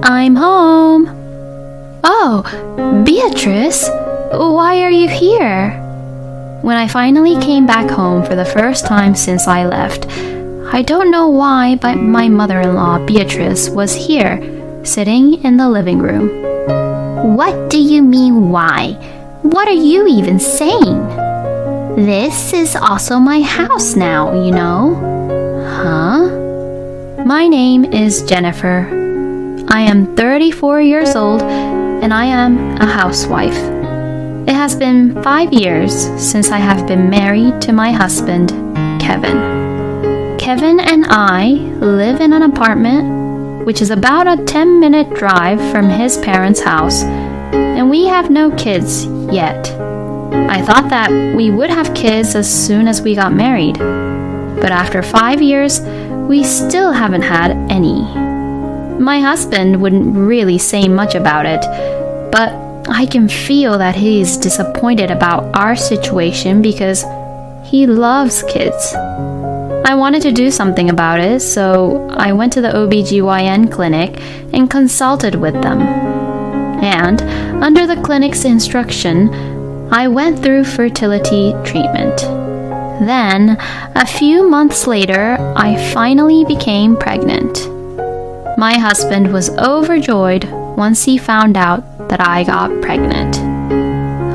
I'm home. Oh, Beatrice, why are you here? When I finally came back home for the first time since I left, I don't know why, but my mother-in-law, Beatrice, was here, sitting in the living room. What do you mean, why? What are you even saying? This is also my house now, you know. Huh? My name is Jennifer. I am 34 years old, and I am a housewife. It has been 5 years since I have been married to my husband, Kevin. Kevin and I live in an apartment which is about a 10-minute drive from his parents' house, and we have no kids yet. I thought that we would have kids as soon as we got married, but after 5 years, we still haven't had any. My husband wouldn't really say much about it, but I can feel that he's disappointed about our situation because he loves kids. I wanted to do something about it, so I went to the OBGYN clinic and consulted with them. And under the clinic's instruction, I went through fertility treatment. Then, a few months later, I finally became pregnant. My husband was overjoyed once he found out that I got pregnant.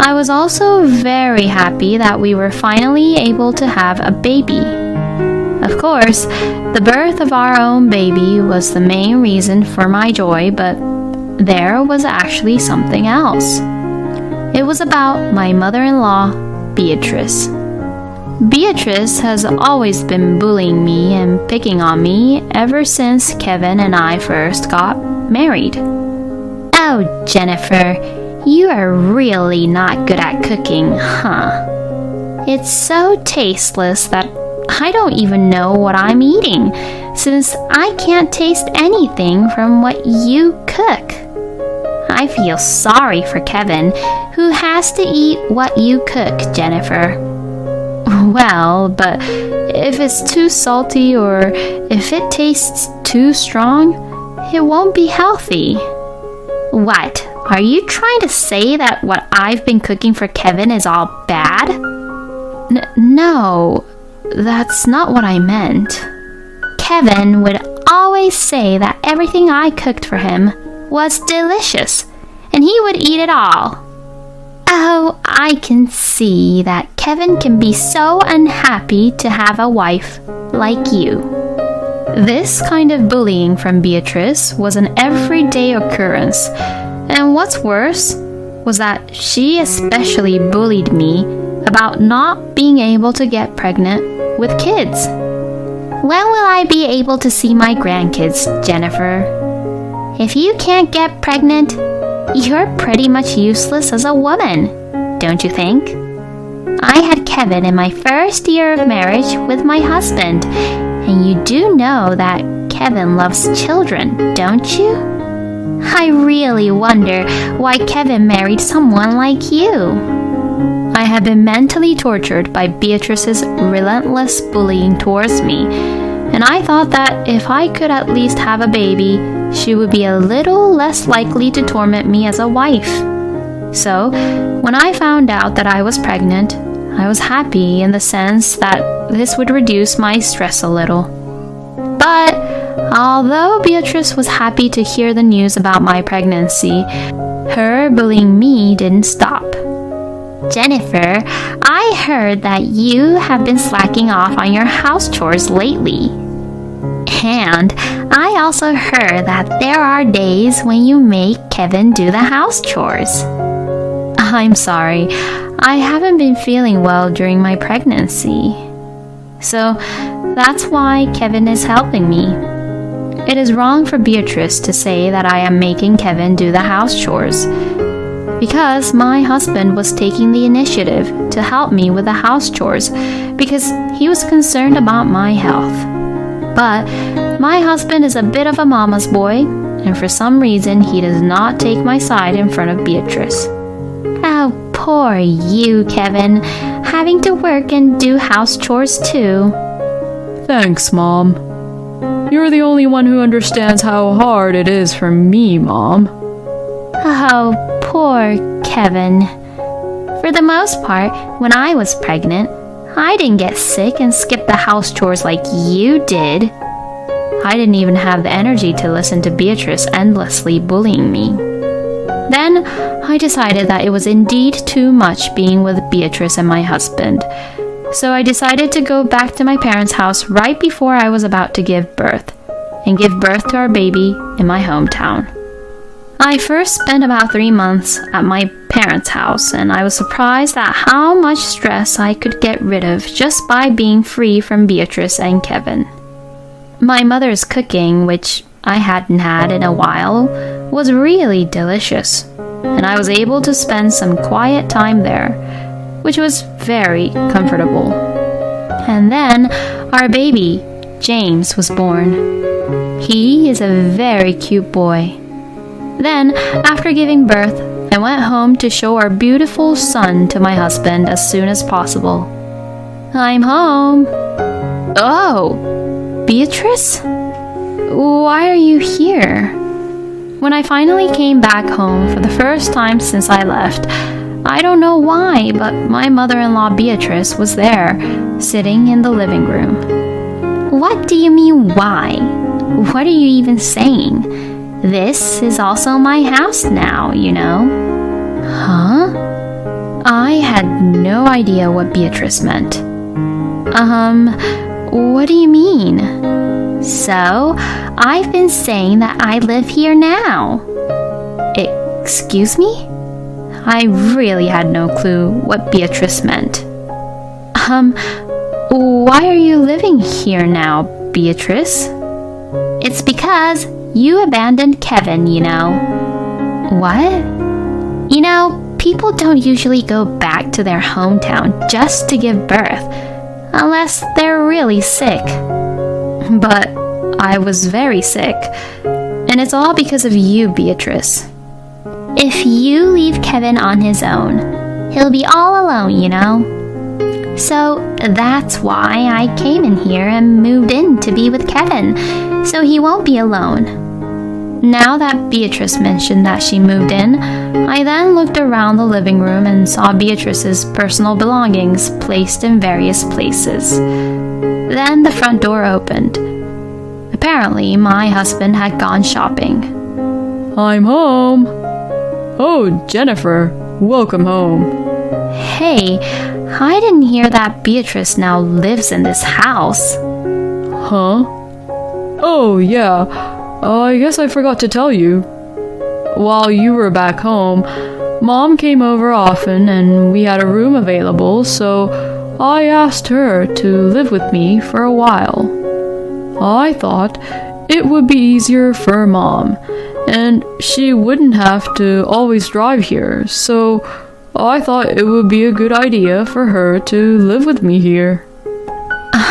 I was also very happy that we were finally able to have a baby. Of course, the birth of our own baby was the main reason for my joy, but there was actually something else. It was about my mother-in-law, Beatrice. Beatrice has always been bullying me and picking on me ever since Kevin and I first got married. Oh, Jennifer, you are really not good at cooking, huh? It's so tasteless that I don't even know what I'm eating, since I can't taste anything from what you cook. I feel sorry for Kevin, who has to eat what you cook, Jennifer. Well, but if it's too salty or if it tastes too strong, it won't be healthy. What? Are you trying to say that what I've been cooking for Kevin is all bad? No, that's not what I meant. Kevin would always say that everything I cooked for him was delicious, and he would eat it all. Oh, I can see that Kevin can be so unhappy to have a wife like you. This kind of bullying from Beatrice was an everyday occurrence, and what's worse was that she especially bullied me about not being able to get pregnant with kids. When will I be able to see my grandkids, Jennifer? If you can't get pregnant, you're pretty much useless as a woman, don't you think? I had Kevin in my first year of marriage with my husband, and you do know that Kevin loves children, don't you? I really wonder why Kevin married someone like you. I had been mentally tortured by Beatrice's relentless bullying towards me, and I thought that if I could at least have a baby, she would be a little less likely to torment me as a wife. So, when I found out that I was pregnant, I was happy in the sense that this would reduce my stress a little. But, although Beatrice was happy to hear the news about my pregnancy, her bullying me didn't stop. Jennifer, I heard that you have been slacking off on your house chores lately. And I also heard that there are days when you make Kevin do the house chores. I'm sorry, I haven't been feeling well during my pregnancy. So that's why Kevin is helping me. It is wrong for Beatrice to say that I am making Kevin do the house chores, because my husband was taking the initiative to help me with the house chores because he was concerned about my health. But my husband is a bit of a mama's boy, and for some reason he does not take my side in front of Beatrice. Oh, poor you, Kevin, having to work and do house chores too. Thanks, Mom. You're the only one who understands how hard it is for me, Mom. Oh, poor Kevin. For the most part, when I was pregnant, I didn't get sick and skip the house chores like you did. I didn't even have the energy to listen to Beatrice endlessly bullying me. Then I decided that it was indeed too much being with Beatrice and my husband. So I decided to go back to my parents' house right before I was about to give birth, and give birth to our baby in my hometown. I first spent about 3 months at my parents' house, and I was surprised at how much stress I could get rid of just by being free from Beatrice and Kevin. My mother's cooking, which I hadn't had in a while, was really delicious, and I was able to spend some quiet time there, which was very comfortable. And then our baby, James, was born. He is a very cute boy. Then, after giving birth, I went home to show our beautiful son to my husband as soon as possible. I'm home. Oh, Beatrice? Why are you here? When I finally came back home for the first time since I left, I don't know why, but my mother-in-law Beatrice was there, sitting in the living room. What do you mean, why? What are you even saying? This is also my house now, you know. Huh? I had no idea what Beatrice meant. What do you mean? So, I've been saying that I live here now. Excuse me? I really had no clue what Beatrice meant. Why are you living here now, Beatrice? It's because you abandoned Kevin, you know. What? You know, people don't usually go back to their hometown just to give birth, unless they're really sick. But I was very sick, and it's all because of you, Beatrice. If you leave Kevin on his own, he'll be all alone, you know. So that's why I came in here and moved in to be with Kevin, so he won't be alone. Now that Beatrice mentioned that she moved in, I then looked around the living room and saw Beatrice's personal belongings placed in various places. Then the front door opened. Apparently, my husband had gone shopping. I'm home. Oh, Jennifer, welcome home. Hey, I didn't hear that Beatrice now lives in this house. Huh? Oh, yeah. I guess I forgot to tell you. While you were back home, Mom came over often and we had a room available, so I asked her to live with me for a while. I thought it would be easier for Mom, and she wouldn't have to always drive here, so I thought it would be a good idea for her to live with me here.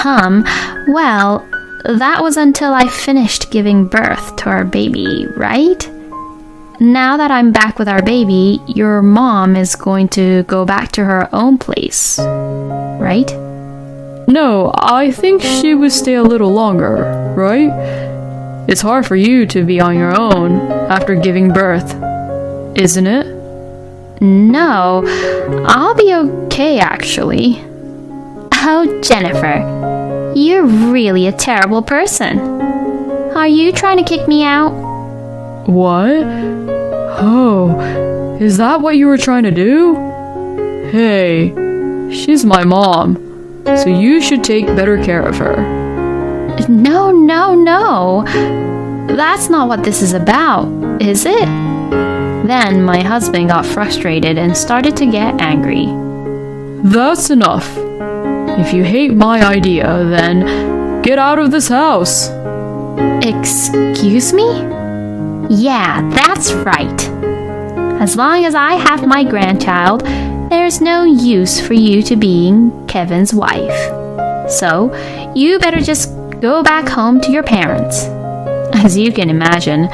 Well, that was until I finished giving birth to our baby, right? Now that I'm back with our baby, your mom is going to go back to her own place, right? No, I think she would stay a little longer, right? It's hard for you to be on your own after giving birth, isn't it? No, I'll be okay actually. Oh, Jennifer, you're really a terrible person. Are you trying to kick me out? What? Oh, is that what you were trying to do? Hey, she's my mom, so you should take better care of her. No. That's not what this is about, is it? Then my husband got frustrated and started to get angry. That's enough. If you hate my idea, then get out of this house. Excuse me? Yeah, that's right. As long as I have my grandchild, there's no use for you to being Kevin's wife. So, you better just go back home to your parents. As you can imagine,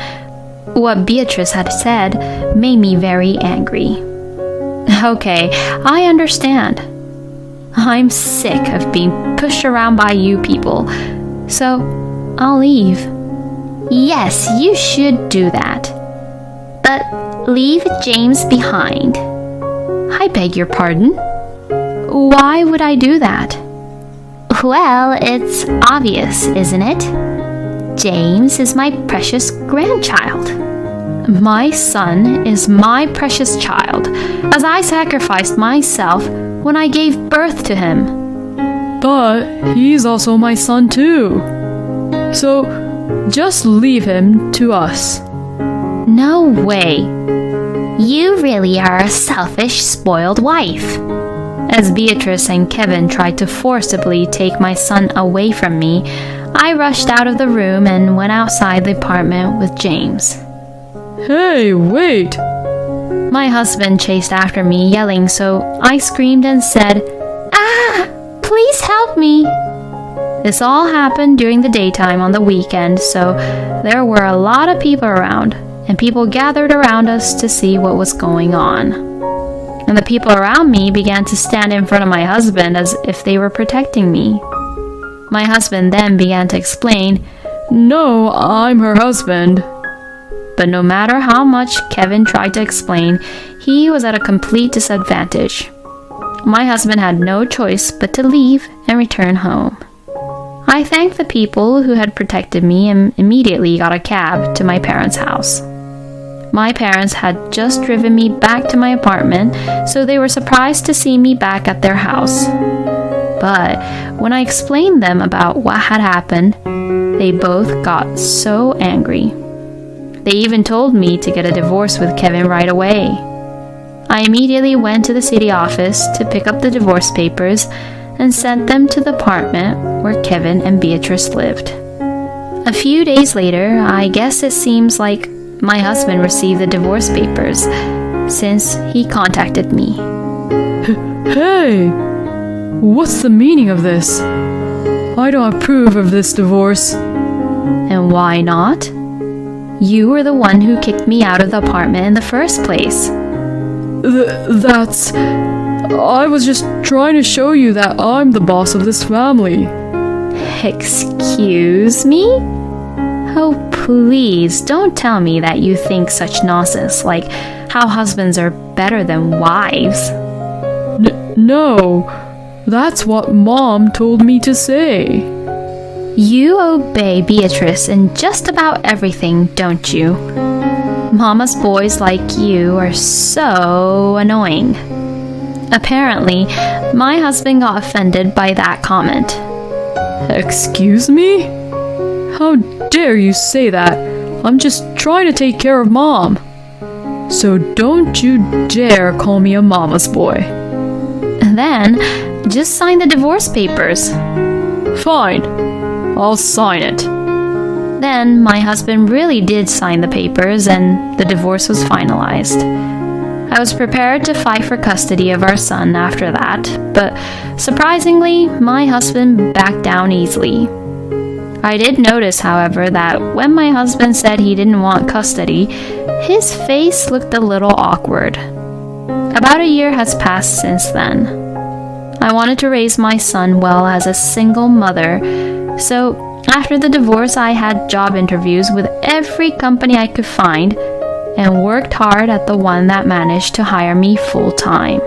what Beatrice had said made me very angry. Okay, I understand. I'm sick of being pushed around by you people. So, I'll leave. Yes, you should do that. But leave James behind. I beg your pardon? Why would I do that? Well, it's obvious, isn't it? James is my precious grandchild. My son is my precious child, as I sacrificed myself when I gave birth to him. But he's also my son too. So just leave him to us. No way. You really are a selfish, spoiled wife. As Beatrice and Kevin tried to forcibly take my son away from me, I rushed out of the room and went outside the apartment with James. Hey, wait! My husband chased after me, yelling, so I screamed and said, "Ah! Please help me!" This all happened during the daytime on the weekend, so there were a lot of people around, and people gathered around us to see what was going on. And the people around me began to stand in front of my husband as if they were protecting me. My husband then began to explain, No, I'm her husband. But no matter how much Kevin tried to explain, he was at a complete disadvantage. My husband had no choice but to leave and return home. I thanked the people who had protected me and immediately got a cab to my parents' house. My parents had just driven me back to my apartment, so they were surprised to see me back at their house. But when I explained them about what had happened, they both got so angry. They even told me to get a divorce with Kevin right away. I immediately went to the city office to pick up the divorce papers and sent them to the apartment where Kevin and Beatrice lived. A few days later, I guess it seems like my husband received the divorce papers since he contacted me. Hey! What's the meaning of this? I don't approve of this divorce. And why not? You were the one who kicked me out of the apartment in the first place. That's... I was just trying to show you that I'm the boss of this family. Excuse me? Oh, please, don't tell me that you think such nonsense like how husbands are better than wives. No, that's what Mom told me to say. You obey Beatrice in just about everything, don't you? Mama's boys like you are so annoying. Apparently, my husband got offended by that comment. Excuse me? How dare you say that? I'm just trying to take care of Mom. So don't you dare call me a mama's boy. Then, just sign the divorce papers. Fine, I'll sign it. Then, my husband really did sign the papers and the divorce was finalized. I was prepared to fight for custody of our son after that, but surprisingly, my husband backed down easily. I did notice, however, that when my husband said he didn't want custody, his face looked a little awkward. About a year has passed since then. I wanted to raise my son well as a single mother, so after the divorce I had job interviews with every company I could find and worked hard at the one that managed to hire me full-time.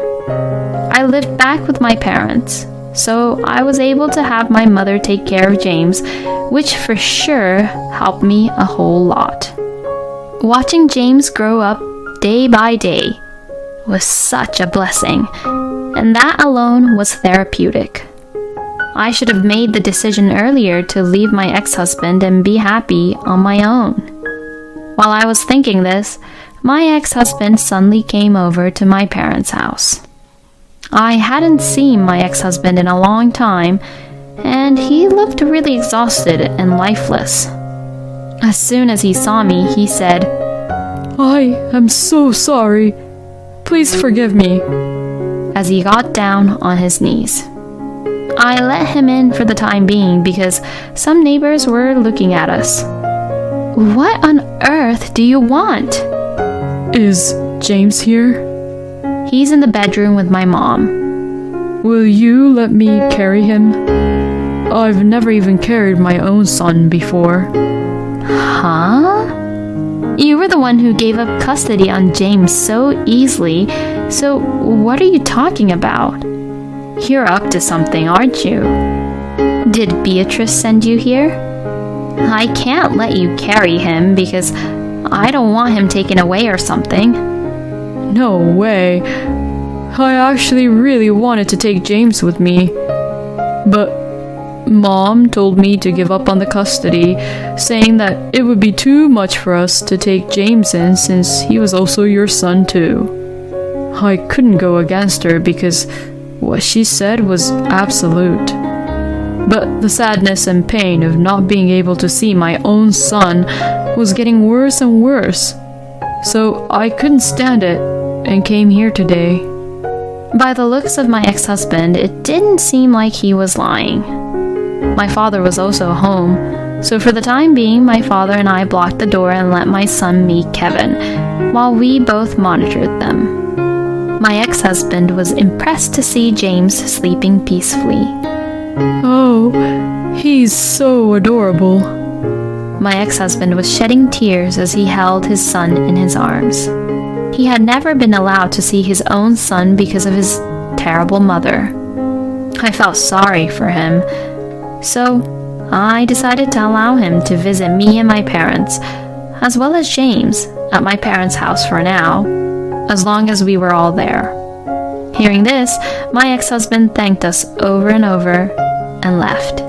I lived back with my parents, so I was able to have my mother take care of James, which for sure helped me a whole lot. Watching James grow up day by day was such a blessing, and that alone was therapeutic. I should have made the decision earlier to leave my ex-husband and be happy on my own. While I was thinking this, my ex-husband suddenly came over to my parents' house. I hadn't seen my ex-husband in a long time, and he looked really exhausted and lifeless. As soon as he saw me, he said, I am so sorry. Please forgive me. As he got down on his knees. I let him in for the time being because some neighbors were looking at us. What on earth do you want? Is James here? He's in the bedroom with my mom. Will you let me carry him? I've never even carried my own son before. Huh? You were the one who gave up custody on James so easily, so what are you talking about? You're up to something, aren't you? Did Beatrice send you here? I can't let you carry him because I don't want him taken away or something. No way. I actually really wanted to take James with me. But Mom told me to give up on the custody, saying that it would be too much for us to take James in since he was also your son too. I couldn't go against her because what she said was absolute. But the sadness and pain of not being able to see my own son was getting worse and worse. So I couldn't stand it and came here today. By the looks of my ex-husband, it didn't seem like he was lying. My father was also home, so for the time being, my father and I blocked the door and let my son meet Kevin, while we both monitored them. My ex-husband was impressed to see James sleeping peacefully. Oh, he's so adorable. My ex-husband was shedding tears as he held his son in his arms. He had never been allowed to see his own son because of his terrible mother. I felt sorry for him, so I decided to allow him to visit me and my parents, as well as James, at my parents' house for now, as long as we were all there. Hearing this, my ex-husband thanked us over and over and left.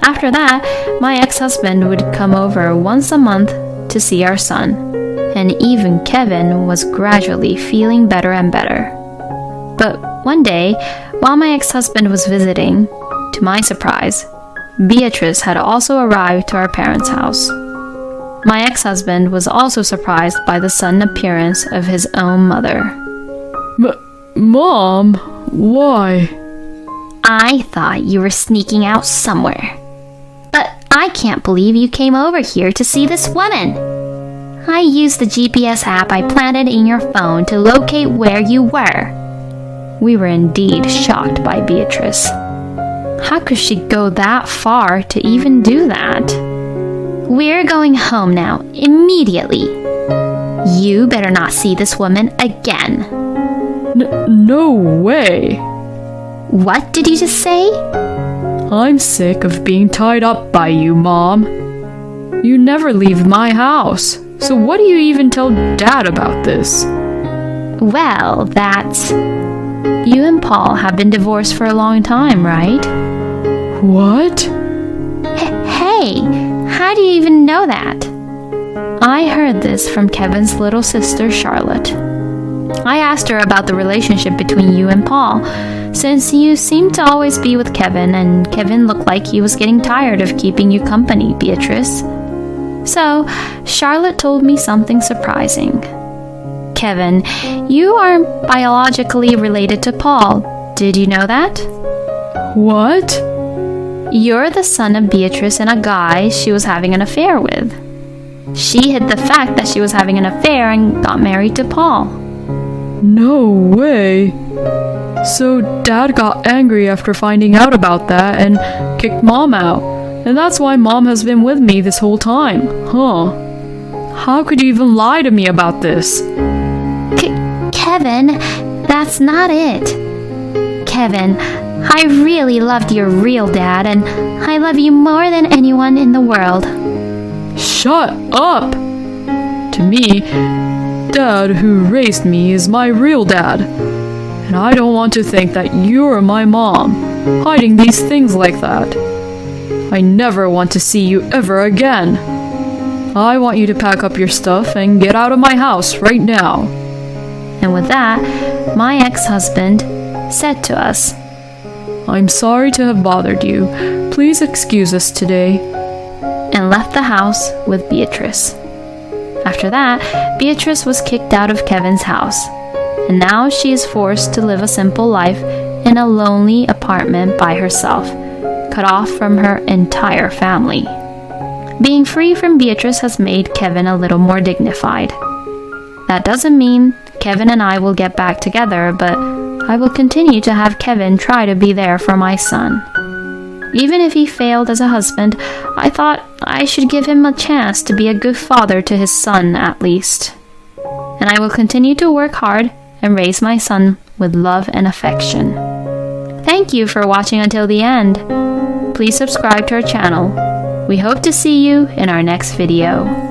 After that, my ex-husband would come over once a month to see our son, and even Kevin was gradually feeling better and better. But one day, while my ex-husband was visiting, to my surprise, Beatrice had also arrived to our parents' house. My ex-husband was also surprised by the sudden appearance of his own mother. Mom, why? I thought you were sneaking out somewhere. But I can't believe you came over here to see this woman. I used the GPS app I planted in your phone to locate where you were. We were indeed shocked by Beatrice. How could she go that far to even do that? We're going home now, immediately. You better not see this woman again. No way. What did you just say? I'm sick of being tied up by you, Mom. You never leave my house, so what do you even tell Dad about this? Well, that's... You and Paul have been divorced for a long time, right? What? Hey, how do you even know that? I heard this from Kevin's little sister, Charlotte. I asked her about the relationship between you and Paul, since you seemed to always be with Kevin, and Kevin looked like he was getting tired of keeping you company, Beatrice. So, Charlotte told me something surprising. Kevin, you are biologically related to Paul. Did you know that? What? You're the son of Beatrice and a guy she was having an affair with. She hid the fact that she was having an affair and got married to Paul. No way. So Dad got angry after finding out about that and kicked Mom out. And that's why Mom has been with me this whole time, huh? How could you even lie to me about this? Kevin, that's not it. Kevin, I really loved your real dad, and I love you more than anyone in the world. Shut up! To me, Dad who raised me is my real dad. And I don't want to think that you're my mom, hiding these things like that. I never want to see you ever again. I want you to pack up your stuff and get out of my house right now. And with that, my ex-husband said to us, I'm sorry to have bothered you. Please excuse us today. And left the house with Beatrice. After that, Beatrice was kicked out of Kevin's house, and now she is forced to live a simple life in a lonely apartment by herself, cut off from her entire family. Being free from Beatrice has made Kevin a little more dignified. That doesn't mean Kevin and I will get back together, but I will continue to have Kevin try to be there for my son. Even if he failed as a husband, I thought I should give him a chance to be a good father to his son at least. And I will continue to work hard and raise my son with love and affection. Thank you for watching until the end. Please subscribe to our channel. We hope to see you in our next video.